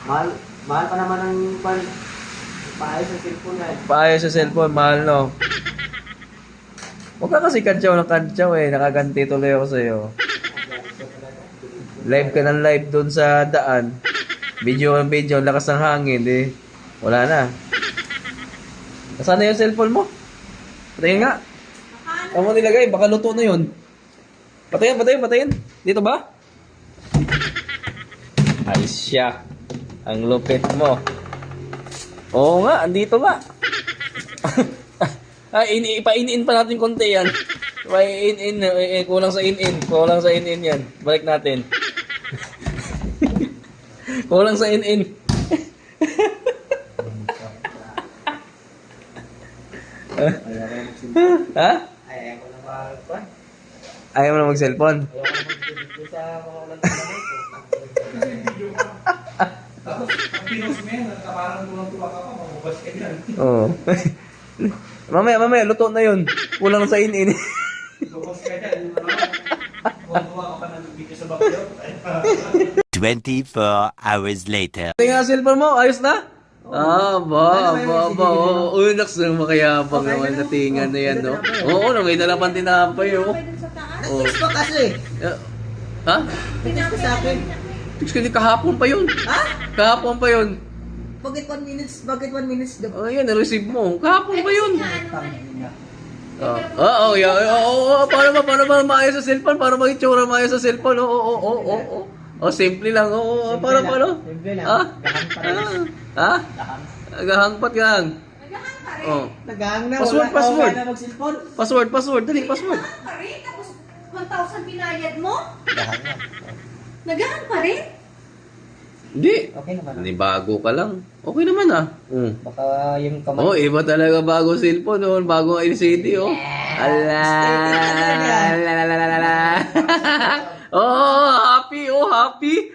Mahal, mahal pa naman ang paayos sa cellphone yan. Paayos sa cellphone, mahal no. Huwag ka kasi kantsaw ng kantsaw eh. Nakaganti tuloy ako sa'yo. Live ka ng live doon sa daan. Video ng video, lakas ng hangin eh. Wala na. Nasaan na yung cellphone mo? Patayin nga. Saan mo nilagay? Baka luto na yun. Patayin. Dito ba? Ay siya. Ang lupit mo. Oo nga, andito nga. Ipa-in-in pa natin konti yan. In-in. Kulang sa in-in. Kulang sa in-in yan. Balik natin. Kulang sa in-in. Ha? Ayaw ko na mag-pan. Ayaw mo na mag-cellphone? Ayaw ko na mag-video sa mga ulang talaga ito. Tapos, ang pinos mo yan, parang tulang-tuwa ka pa, mabubas ka yan. Oo. Mamaya, luto na yun. Kulang sa in-in. Mabubas ka yan. Tulang-tuwa ka pa ng video sa bakyo. 24 hours later. Tingnan ang cellphone mo, ayos na? Ba. Uy, naks nang makayabang naman na tingan na yan, no? Oo, may dalapan tinapay, oh. Oh. Pa kasi. Ha? Pinis pa sa akin. Actually, kahapon pa yun. Ha? Kahapon pa yun. Bakit 1 minutes? Bakit 1 minutes? Oh, yan, na-receive mo. Kahapon pa yun. Para maayos sa cellphone, para mag-itsura maayos sa cellphone. Oh, simple lang. Para. Simple lang. Ha? Nagahangpat yan. Nagahang pa rin. Oh. Nag-hang na. Password. Wala na mag-cellphone. Password. Dali, password. Nagahang pa rin? Tapos 1,000 binayad mo? Nagahang pa rin? Hindi. Okay naman. Hindi, bago ka lang. Okay naman ah. Baka yung kamay. Oh, iba talaga bago cellphone noon, bagong LCD oh. Ala. Oh, happy.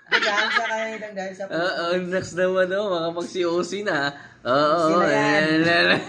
Nag-hang siya kayo dahil sa Next naman oh, mga magsi-OC na. Oo. Sila yan.